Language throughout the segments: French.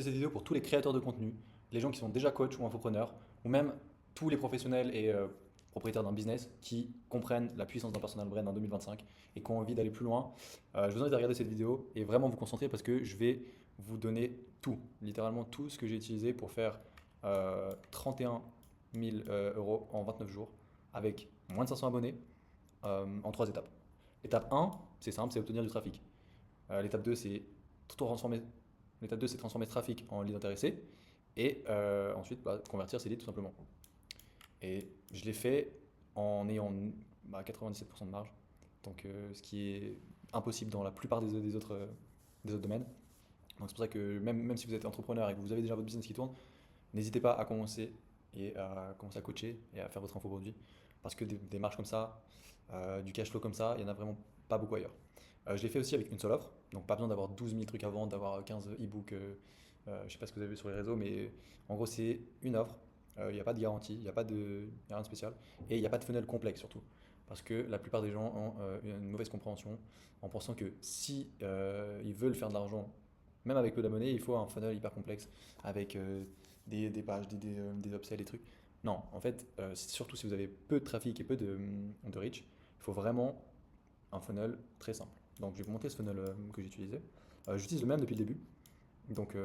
fais cette vidéo pour tous les créateurs de contenu, les gens qui sont déjà coachs ou entrepreneurs, ou même tous les professionnels et propriétaires d'un business qui comprennent la puissance d'un personal brand en 2025 et qui ont envie d'aller plus loin. Je vous invite à regarder cette vidéo et vraiment vous concentrer parce que je vais vous donner tout, littéralement tout ce que j'ai utilisé pour faire 31 000 euros en 29 jours avec moins de 500 abonnés en 3 étapes. L'étape 1, c'est simple, c'est obtenir du trafic. L'étape 2, c'est transformer, l'étape 2, c'est transformer ce trafic en lead intéressé. Et ensuite, convertir ces leads tout simplement. Et je l'ai fait en ayant 97% de marge. Donc, ce qui est impossible dans la plupart des autres domaines. Donc, c'est pour ça que même si vous êtes entrepreneur et que vous avez déjà votre business qui tourne, n'hésitez pas à commencer et à commencer à coacher et à faire votre infoproduit. Parce que des marges comme ça, du cash flow comme ça, il n'y en a vraiment pas beaucoup ailleurs. Je l'ai fait aussi avec une seule offre, donc pas besoin d'avoir 12 000 trucs à vendre, d'avoir 15 e-books. Je ne sais pas ce que vous avez vu sur les réseaux, mais en gros, c'est une offre. Il n'y a pas de garantie, il n'y a y a rien de spécial. Et il n'y a pas de funnel complexe surtout. Parce que la plupart des gens ont une mauvaise compréhension en pensant que si ils veulent faire de l'argent, même avec peu d'abonnés, il faut un funnel hyper complexe avec des pages, des upsells, des trucs. Non, en fait, surtout si vous avez peu de trafic et peu de reach, il faut vraiment un funnel très simple. Donc, je vais vous montrer ce funnel que j'utilisais. J'utilise le même depuis le début. Donc,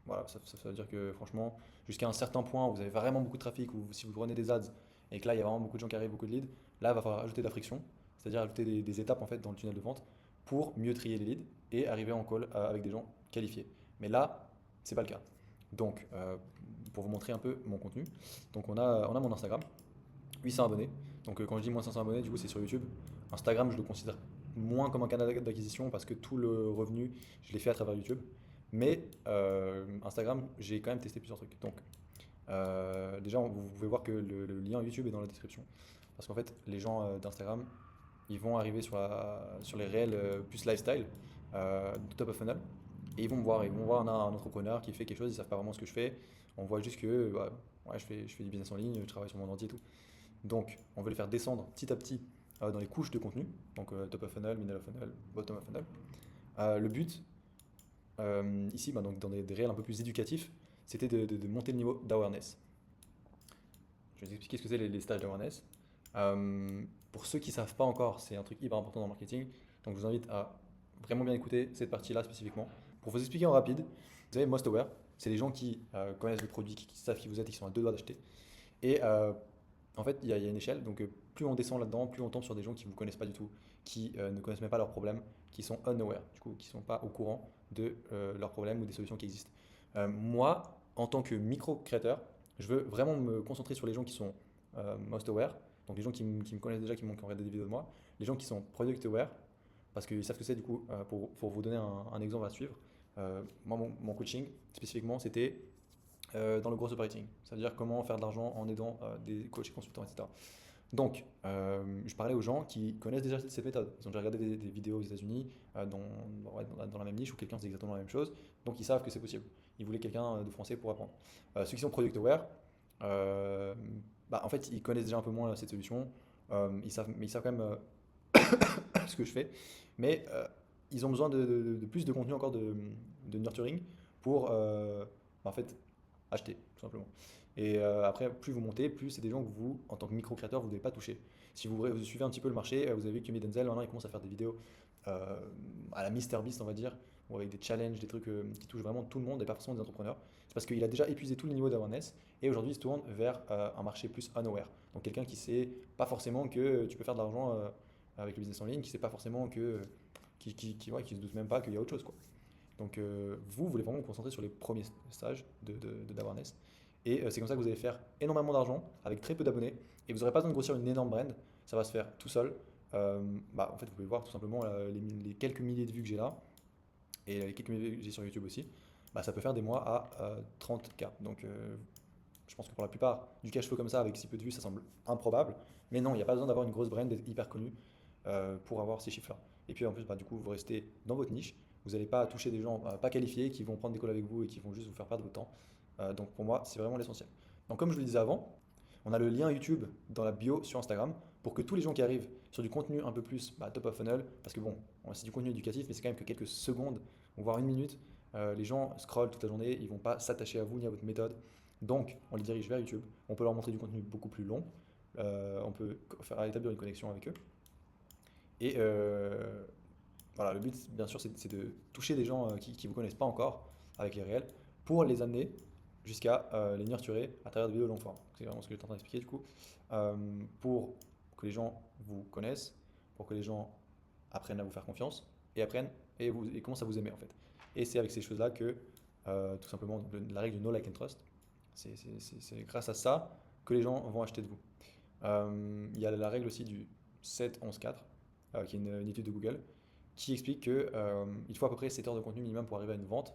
voilà, ça veut dire que franchement, jusqu'à un certain point où vous avez vraiment beaucoup de trafic, ou si vous prenez des ads et que là, il y a vraiment beaucoup de gens qui arrivent, beaucoup de leads, là, il va falloir ajouter de la friction, c'est-à-dire ajouter des étapes en fait dans le tunnel de vente pour mieux trier les leads et arriver en call avec des gens qualifiés. Mais là, c'est pas le cas. Donc, pour vous montrer un peu mon contenu, donc on a mon Instagram, 800 abonnés. Donc quand je dis moins 500 abonnés, du coup c'est sur YouTube. Instagram, je le considère moins comme un canal d'acquisition parce que tout le revenu, je l'ai fait à travers YouTube. Mais Instagram, j'ai quand même testé plusieurs trucs. Donc déjà, vous pouvez voir que le lien YouTube est dans la description. Parce qu'en fait, les gens d'Instagram, ils vont arriver sur les réels plus lifestyle de Top of Funnel. Et ils vont voir un entrepreneur qui fait quelque chose, ils ne savent pas vraiment ce que je fais. On voit juste que ouais, je fais du business en ligne, je travaille sur mon ordi et tout. Donc, on veut les faire descendre petit à petit dans les couches de contenu, donc top of funnel, middle of funnel, bottom of funnel. Le but, ici, donc dans des réels un peu plus éducatifs, c'était de monter le niveau d'awareness. Je vais vous expliquer ce que c'est les stages d'awareness. Pour ceux qui ne savent pas encore, c'est un truc hyper important dans le marketing, donc je vous invite à vraiment bien écouter cette partie-là spécifiquement. Pour vous expliquer en rapide, vous avez most aware, c'est les gens qui connaissent le produit, qui savent qui vous êtes et qui sont à deux doigts d'acheter. Et en fait, il y a une échelle, donc plus on descend là-dedans, plus on tombe sur des gens qui ne vous connaissent pas du tout, qui ne connaissent même pas leurs problèmes, qui sont unaware, du coup, qui ne sont pas au courant de leurs problèmes ou des solutions qui existent. Moi, en tant que micro-créateur, je veux vraiment me concentrer sur les gens qui sont most aware, donc les gens qui me connaissent déjà, qui ont regardé des vidéos de moi, les gens qui sont product aware, parce qu'ils savent ce que c'est du coup, pour vous donner un exemple à suivre. Moi, mon coaching, spécifiquement, c'était dans le growth operating, c'est-à-dire comment faire de l'argent en aidant des coachs et consultants, etc. Donc, je parlais aux gens qui connaissent déjà cette méthode. Ils ont déjà regardé des vidéos aux États-Unis dans la même niche où quelqu'un faisait exactement la même chose, donc ils savent que c'est possible. Ils voulaient quelqu'un de français pour apprendre. Ceux qui sont product aware, euh, en fait, ils connaissent déjà un peu moins cette solution. Mais ils savent quand même ce que je fais. Mais ils ont besoin de plus de contenu encore de nurturing pour en fait, acheter, tout simplement. Et après, plus vous montez, plus c'est des gens que vous, en tant que micro-créateur, vous ne devez pas toucher. Si vous suivez un petit peu le marché, vous avez vu que Yumi Denzel, maintenant, il commence à faire des vidéos à la MrBeast, on va dire, ou avec des challenges, des trucs qui touchent vraiment tout le monde et pas forcément des entrepreneurs. C'est parce qu'il a déjà épuisé tous les niveaux d'awareness et aujourd'hui, il se tourne vers un marché plus unaware. Donc, quelqu'un qui sait pas forcément que tu peux faire de l'argent avec le business en ligne, qui sait pas forcément que. Ouais, qui se doute même pas qu'il y a autre chose, quoi. Donc vous voulez vraiment vous concentrer sur les premiers stages d'awareness. Et c'est comme ça que vous allez faire énormément d'argent avec très peu d'abonnés. Et vous n'aurez pas besoin de grossir une énorme brand. Ça va se faire tout seul. En fait, vous pouvez voir tout simplement les quelques milliers de vues que j'ai là et les quelques milliers que j'ai sur YouTube aussi. Ça peut faire des mois à 30K. Donc je pense que pour la plupart du cash flow comme ça, avec si peu de vues, ça semble improbable. Mais non, il n'y a pas besoin d'avoir une grosse brand, d'être hyper connu pour avoir ces chiffres-là. Et puis en plus, du coup, vous restez dans votre niche. Vous n'allez pas toucher des gens pas qualifiés qui vont prendre des calls avec vous et qui vont juste vous faire perdre votre temps. Donc pour moi, c'est vraiment l'essentiel. Donc comme je le disais avant, on a le lien YouTube dans la bio sur Instagram pour que tous les gens qui arrivent sur du contenu un peu plus top of funnel, parce que bon, c'est du contenu éducatif, mais c'est quand même que quelques secondes, voire une minute, Les gens scrollent toute la journée, ils vont pas s'attacher à vous ni à votre méthode. Donc, on les dirige vers YouTube. On peut leur montrer du contenu beaucoup plus long. On peut faire établir une connexion avec eux. Et voilà, le but, bien sûr, c'est de toucher des gens qui ne vous connaissent pas encore avec les réels pour les amener jusqu'à les nurturer à travers des vidéos long forme. C'est vraiment ce que j'étais en train d'expliquer du coup. Pour que les gens vous connaissent, pour que les gens apprennent à vous faire confiance et apprennent et commencent à vous aimer en fait. Et c'est avec ces choses-là que tout simplement la règle du no like and trust, c'est grâce à ça que les gens vont acheter de vous. Il y a la règle aussi du 7-11-4, qui est une étude de Google, qui explique qu'il faut à peu près 7 heures de contenu minimum pour arriver à une vente.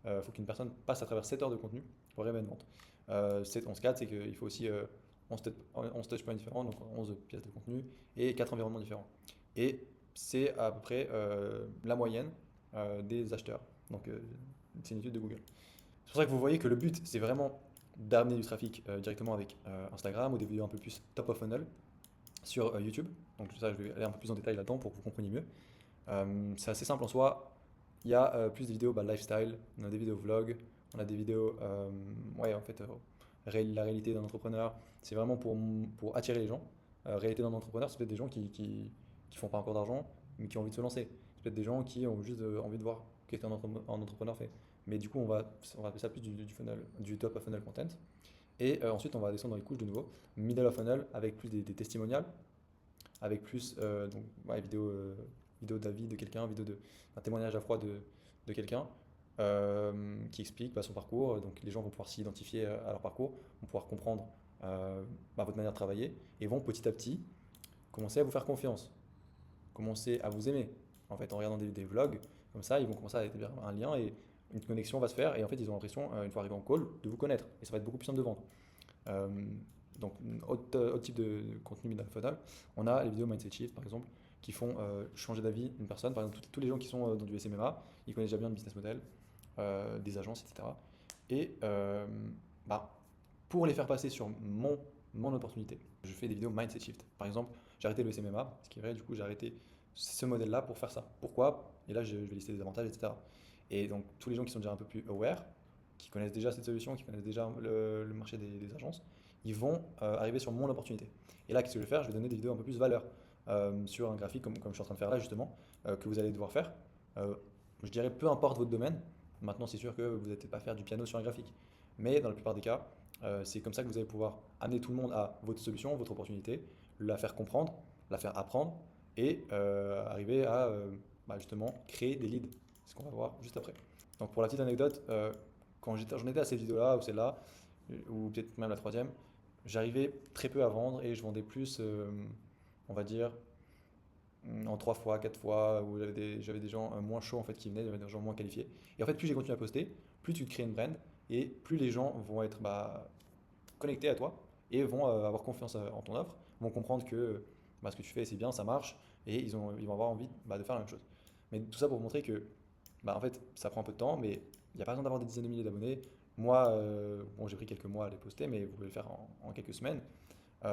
Il faut qu'une personne passe à travers 7 heures de contenu pour arriver à une vente. 7-11-4, c'est qu'il faut aussi 11 touchpoints différents, donc 11 pièces de contenu et 4 environnements différents. Et c'est à peu près la moyenne des acheteurs. Donc c'est une étude de Google. C'est pour ça que vous voyez que le but, c'est vraiment d'amener du trafic directement avec Instagram ou des vidéos un peu plus top of funnel sur YouTube. Donc ça, je vais aller un peu plus en détail là-dedans pour que vous compreniez mieux. C'est assez simple en soi. Il y a plus de vidéos lifestyle, on a des vidéos vlog, on a des vidéos, ouais, en fait, la réalité d'un entrepreneur. C'est vraiment pour attirer les gens. Réalité d'un entrepreneur, c'est peut-être des gens qui font pas encore d'argent, mais qui ont envie de se lancer. C'est peut-être des gens qui ont juste envie de voir qu'est-ce qu'un entrepreneur fait. Mais du coup, on va appeler ça plus du funnel, du top of funnel content. Et ensuite, on va descendre dans les couches de nouveau. Middle of funnel avec plus des testimonials, avec plus donc, ouais, vidéo d'avis de quelqu'un, un témoignage à froid de quelqu'un qui explique son parcours. Donc les gens vont pouvoir s'identifier à leur parcours, vont pouvoir comprendre votre manière de travailler et vont petit à petit commencer à vous faire confiance, commencer à vous aimer. En fait, en regardant des vlogs, comme ça, ils vont commencer à établir un lien et une connexion va se faire. Et en fait, ils ont l'impression, une fois arrivés en call, de vous connaître. Et ça va être beaucoup plus simple de vendre. Euh, donc, autre type de contenu middle funnel, on a les vidéos Mindset Shift par exemple, qui font changer d'avis une personne. Par exemple, tous les gens qui sont dans du SMMA, ils connaissent déjà bien le business model, des agences, etc. Et pour les faire passer sur mon opportunité, je fais des vidéos Mindset Shift. Par exemple, j'ai arrêté le SMMA, ce qui est vrai, du coup, j'ai arrêté ce modèle-là pour faire ça. Pourquoi? Et là, je vais lister des avantages, etc. Et donc, tous les gens qui sont déjà un peu plus aware, qui connaissent déjà cette solution, qui connaissent déjà le marché des agences, ils vont arriver sur mon opportunité. Et là, qu'est-ce que je vais faire? Je vais donner des vidéos un peu plus valeur sur un graphique comme je suis en train de faire là, justement, que vous allez devoir faire. Je dirais peu importe votre domaine. Maintenant, c'est sûr que vous n'allez pas faire du piano sur un graphique. Mais dans la plupart des cas, c'est comme ça que vous allez pouvoir amener tout le monde à votre solution, votre opportunité, la faire comprendre, la faire apprendre et arriver à justement créer des leads. C'est ce qu'on va voir juste après. Donc pour la petite anecdote, quand j'en étais à cette vidéo-là ou celle-là, ou peut-être même la troisième, j'arrivais très peu à vendre et je vendais plus, on va dire, en 3 fois, 4 fois, où j'avais des gens moins chauds en fait qui venaient, j'avais des gens moins qualifiés. Et en fait, plus j'ai continué à poster, plus tu crées une brand et plus les gens vont être connectés à toi et vont avoir confiance en ton offre, vont comprendre que ce que tu fais c'est bien, ça marche et ils vont avoir envie de faire la même chose. Mais tout ça pour vous montrer que en fait, ça prend un peu de temps, mais il n'y a pas besoin d'avoir des dizaines de milliers d'abonnés. Moi, bon, j'ai pris quelques mois à les poster, mais vous pouvez le faire en quelques semaines. Il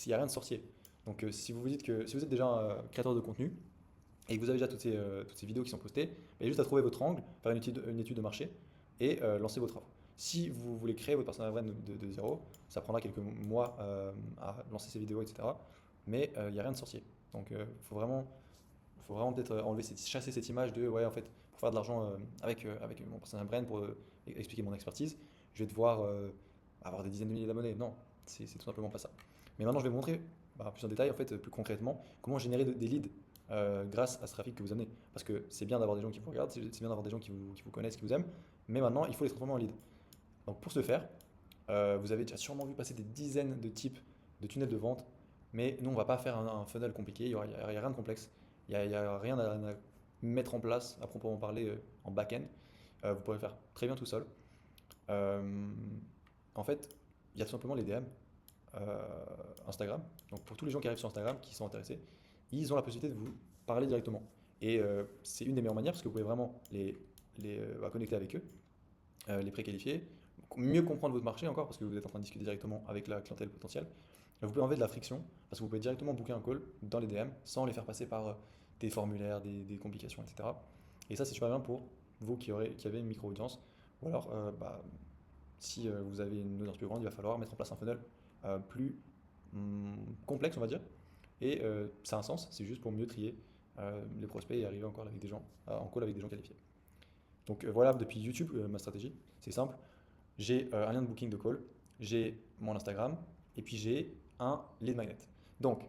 n'y a rien de sorcier. Donc, si vous êtes déjà un créateur de contenu et que vous avez déjà toutes ces vidéos qui sont postées, il y a juste à trouver votre angle, faire une étude de marché et lancer votre offre. Si vous voulez créer votre personal brand de zéro, ça prendra quelques mois à lancer ces vidéos, etc. Mais il n'y a rien de sorcier. Donc, faut vraiment peut-être chasser cette image de ouais en fait pour faire de l'argent avec mon personal brand pour expliquer mon expertise, je vais devoir avoir des dizaines de milliers d'abonnés. Non, c'est tout simplement pas ça. Mais maintenant je vais vous montrer plus en détail en fait plus concrètement comment générer des leads grâce à ce trafic que vous amenez. Parce que c'est bien d'avoir des gens qui vous regardent, c'est bien d'avoir des gens qui vous connaissent, qui vous aiment, mais maintenant il faut les transformer en leads. Donc pour ce faire, vous avez déjà sûrement vu passer des dizaines de types de tunnels de vente, mais nous on va pas faire un funnel compliqué, il y a rien de complexe. Il y a rien à mettre en place à proprement parler en back-end. Vous pouvez le faire très bien tout seul. Euh, En fait, il y a tout simplement les DM Instagram. Donc pour tous les gens qui arrivent sur Instagram, qui sont intéressés, ils ont la possibilité de vous parler directement. Et c'est une des meilleures manières parce que vous pouvez vraiment les connecter avec eux, les préqualifier, mieux comprendre votre marché encore parce que vous êtes en train de discuter directement avec la clientèle potentielle. Vous pouvez enlever de la friction parce que vous pouvez directement booker un call dans les DM sans les faire passer par des formulaires, des complications, etc. Et ça, c'est super bien pour vous qui avez une micro-audience. Ou alors, si vous avez une audience plus grande, il va falloir mettre en place un funnel plus complexe, on va dire. Et ça a un sens, c'est juste pour mieux trier les prospects et arriver encore avec des gens, en call avec des gens qualifiés. Donc voilà, depuis YouTube, ma stratégie, c'est simple. J'ai un lien de booking de call, j'ai mon Instagram, et puis j'ai un lead magnet. Donc,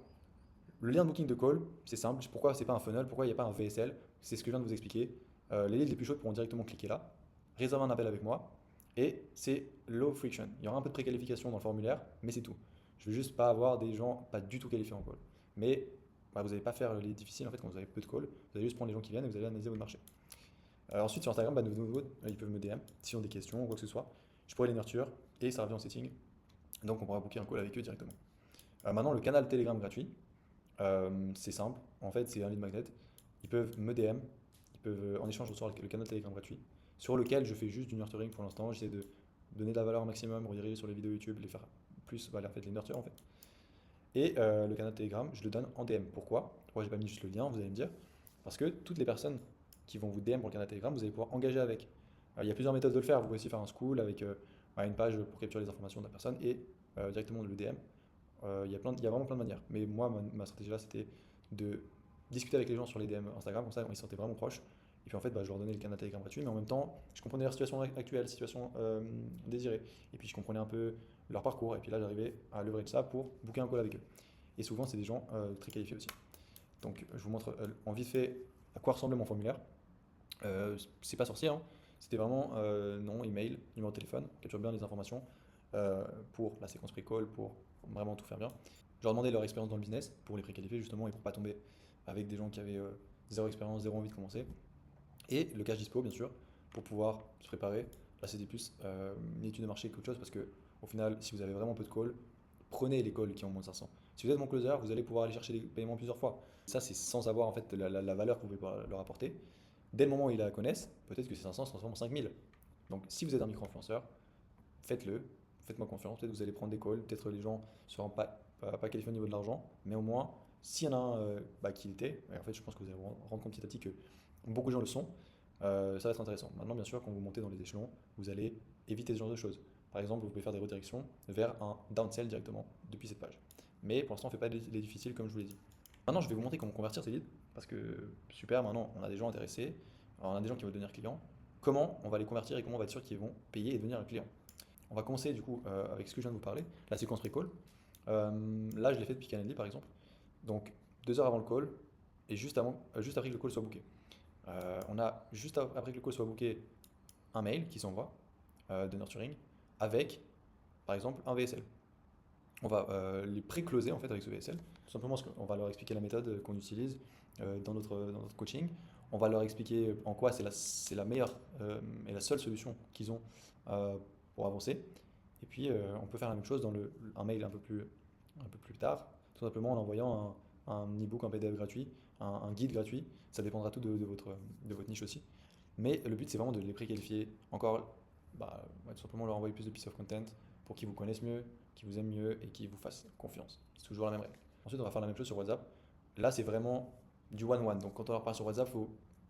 le lien de booking de call, c'est simple. Pourquoi c'est pas un funnel? Pourquoi il n'y a pas un VSL? C'est ce que je viens de vous expliquer. Les leads les plus chauds pourront directement cliquer là, réserver un appel avec moi, et c'est low friction. Il y aura un peu de préqualification dans le formulaire, mais c'est tout. Je veux juste pas avoir des gens pas du tout qualifiés en call. Mais vous n'allez pas faire les difficiles en fait quand vous avez peu de call. Vous allez juste prendre les gens qui viennent et vous allez analyser votre marché. Ensuite, sur Instagram, de nouveau, ils peuvent me DM s'ils ont des questions ou quoi que ce soit. Je pourrais les nurture et ça revient en setting. Donc, on pourra booker un call avec eux directement. Maintenant, le canal Telegram gratuit, c'est simple. En fait, c'est un lead magnet. Ils peuvent me DM, ils peuvent en échange recevoir le canal Telegram gratuit, sur lequel je fais juste du nurturing pour l'instant. J'essaie de donner de la valeur au maximum, rediriger sur les vidéos YouTube, les faire plus, en fait, les nurture en fait. Et le canal Telegram, je le donne en DM. Pourquoi j'ai pas mis juste le lien, vous allez me dire? Parce que toutes les personnes qui vont vous DM pour le canal Telegram, vous allez pouvoir engager avec. Il y a plusieurs méthodes de le faire. Vous pouvez aussi faire un school avec une page pour capturer les informations de la personne et directement le DM. Il y a vraiment plein de manières. Mais moi, ma stratégie là, c'était de discuter avec les gens sur les DM Instagram, comme ça, ils se sentaient vraiment proches. Et puis en fait, je leur donnais le canal Telegram gratuit, mais en même temps, je comprenais leur situation actuelle, situation désirée. Et puis je comprenais un peu leur parcours. Et puis là, j'arrivais à leverage ça pour booker un call avec eux. Et souvent, c'est des gens très qualifiés aussi. Donc, je vous montre en vite fait à quoi ressemblait mon formulaire. C'est pas sorcier, hein. C'était vraiment nom, email, numéro de téléphone, capture bien les informations pour la séquence pré-call, pour vraiment tout faire bien. Je leur demandais leur expérience dans le business pour les préqualifier justement et pour pas tomber avec des gens qui avaient zéro expérience, zéro envie de commencer. Et le cash dispo, bien sûr, pour pouvoir se préparer. Là, c'était plus une étude de marché qu'autre chose parce que, au final, si vous avez vraiment peu de calls, prenez les calls qui ont moins de 500. Si vous êtes mon closer, vous allez pouvoir aller chercher des paiements plusieurs fois. Ça, c'est sans savoir en fait la valeur que vous pouvez leur apporter. Dès le moment où ils la connaissent, peut-être que ces 500 se transforment en 5000. Donc, si vous êtes un micro-influenceur, faites-le, faites-moi confiance. Peut-être que vous allez prendre des calls, peut-être les gens ne seront pas qualifiés au niveau de l'argent, mais au moins, s'il y en a un qui l'était, et en fait, je pense que vous allez vous rendre compte petit à petit que beaucoup de gens le sont, ça va être intéressant. Maintenant, bien sûr, quand vous montez dans les échelons, vous allez éviter ce genre de choses. Par exemple, vous pouvez faire des redirections vers un downsell directement depuis cette page. Mais pour l'instant, on ne fait pas les difficiles comme je vous l'ai dit. Maintenant, je vais vous montrer comment convertir ces leads parce que super, maintenant, on a des gens intéressés, on a des gens qui veulent devenir clients. Comment on va les convertir et comment on va être sûr qu'ils vont payer et devenir un client? On va commencer du coup avec ce que je viens de vous parler, la séquence pre-call. Là, je l'ai fait depuis Calendly par exemple. Donc, 2 heures avant le call et juste après que le call soit booké. On a juste après que le call soit booké un mail qui s'envoie de nurturing avec par exemple un VSL. On va les pré-closer en fait avec ce VSL. Tout simplement parce qu'on va leur expliquer la méthode qu'on utilise dans notre coaching. On va leur expliquer en quoi c'est la meilleure et la seule solution qu'ils ont pour avancer. Et puis on peut faire la même chose dans un mail un peu plus tard, tout simplement en envoyant un e-book, un PDF gratuit, un guide gratuit. Ça dépendra tout de votre niche aussi. Mais le but c'est vraiment de les préqualifier encore, tout simplement leur envoyer plus de piece of content pour qu'ils vous connaissent mieux, qui vous aiment mieux et qui vous fassent confiance. C'est toujours la même règle. Ensuite, on va faire la même chose sur WhatsApp. Là, c'est vraiment du one-one. Donc, quand on leur parle sur WhatsApp,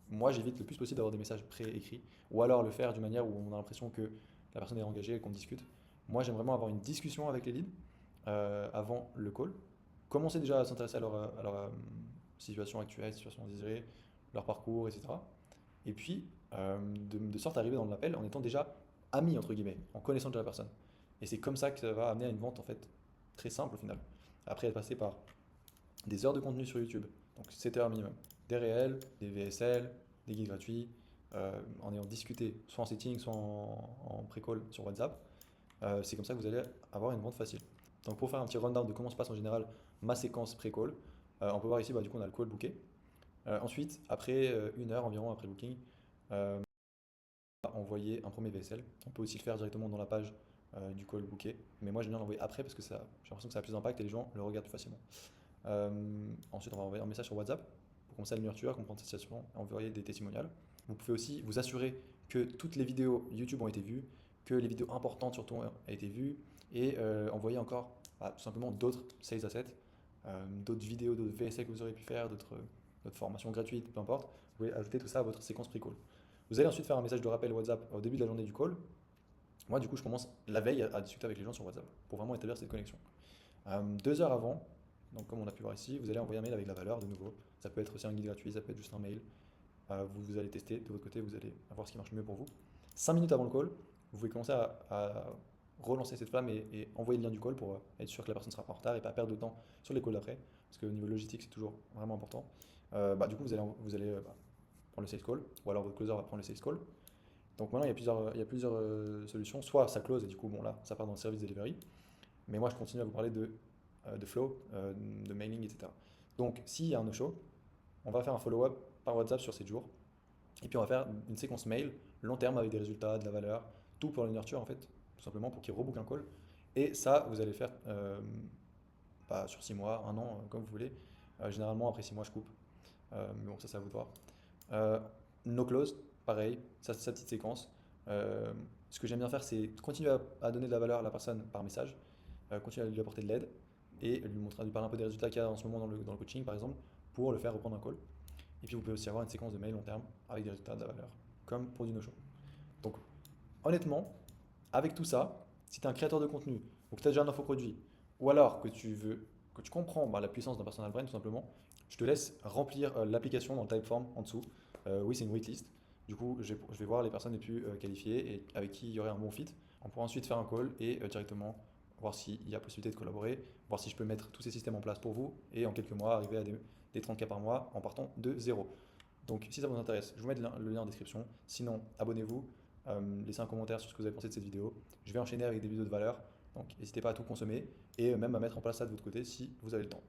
moi, j'évite le plus possible d'avoir des messages pré-écrits ou alors le faire d'une manière où on a l'impression que la personne est engagée et qu'on discute. Moi, j'aime vraiment avoir une discussion avec les leads avant le call. Commencer déjà à s'intéresser à leur situation actuelle, situation désirée, leur parcours, etc. Et puis, de sorte à arriver dans l'appel en étant déjà ami, entre guillemets, en connaissant déjà la personne. Et c'est comme ça que ça va amener à une vente en fait très simple au final. Après être passé par des heures de contenu sur YouTube, donc 7 heures minimum, des réels, des VSL, des guides gratuits, en ayant discuté soit en setting, soit en pré-call sur WhatsApp, c'est comme ça que vous allez avoir une vente facile. Donc pour faire un petit rundown de comment se passe en général ma séquence pré-call, on peut voir ici, du coup on a le call booké. Ensuite, après 1 heure environ après le booking, envoyer un premier VSL. On peut aussi le faire directement dans la page du call booké, mais moi j'aime bien l'envoyer après parce que j'ai l'impression que ça a plus d'impact et les gens le regardent plus facilement. Ensuite, on va envoyer un message sur WhatsApp pour commencer à le nurture, comprendre sa situation, envoyer des testimonials. Vous pouvez aussi vous assurer que toutes les vidéos YouTube ont été vues, que les vidéos importantes surtout ont été vues et envoyer encore tout simplement d'autres sales assets, d'autres vidéos, d'autres VSL que vous aurez pu faire, d'autres formations gratuites, peu importe. Vous pouvez ajouter tout ça à votre séquence pre-call. Vous allez ensuite faire un message de rappel WhatsApp au début de la journée du call. Moi, du coup, je commence la veille à discuter avec les gens sur WhatsApp pour vraiment établir cette connexion. 2 heures avant, donc comme on a pu voir ici, vous allez envoyer un mail avec la valeur de nouveau. Ça peut être aussi un guide gratuit, ça peut être juste un mail. Vous allez tester, de votre côté, vous allez voir ce qui marche mieux pour vous. 5 minutes avant le call, vous pouvez commencer à relancer cette flamme et envoyer le lien du call pour être sûr que la personne ne sera pas en retard et pas perdre de temps sur les calls d'après. Parce que au niveau logistique, c'est toujours vraiment important. Du coup, vous allez prendre le sales call, ou alors votre closer va prendre le sales call. Donc maintenant, il y a plusieurs solutions. Soit ça close et du coup, bon là, ça part dans le service delivery. Mais moi, je continue à vous parler de flow, de mailing, etc. Donc, s'il y a un no-show, on va faire un follow-up par WhatsApp sur 7 jours. Et puis, on va faire une séquence mail long terme avec des résultats, de la valeur, tout pour le nurture en fait, tout simplement pour qu'il rebook un call. Et ça, vous allez le faire sur 6 mois, 1 an, comme vous voulez. Généralement, après 6 mois, je coupe. Mais bon, ça, c'est à vous de voir. No close, pareil, ça c'est sa petite séquence. Euh, Ce que j'aime bien faire, c'est continuer à donner de la valeur à la personne par message, continuer à lui apporter de l'aide et lui parler un peu des résultats qu'il y a en ce moment dans le coaching, par exemple, pour le faire reprendre un call. Et puis vous pouvez aussi avoir une séquence de mail long terme avec des résultats de la valeur, comme pour du no-show. Donc honnêtement, avec tout ça, si tu es un créateur de contenu ou que tu as déjà un infoproduit, ou alors que tu comprends la puissance d'un personal brand tout simplement, je te laisse remplir l'application dans le Typeform en dessous. Oui, c'est une waitlist. Du coup, je vais voir les personnes les plus qualifiées et avec qui il y aurait un bon fit. On pourra ensuite faire un call et directement voir s'il y a possibilité de collaborer, voir si je peux mettre tous ces systèmes en place pour vous et en quelques mois arriver à des 30K par mois en partant de zéro. Donc si ça vous intéresse, je vous mets le lien en description. Sinon, abonnez-vous, laissez un commentaire sur ce que vous avez pensé de cette vidéo. Je vais enchaîner avec des vidéos de valeur, donc n'hésitez pas à tout consommer et même à mettre en place ça de votre côté si vous avez le temps.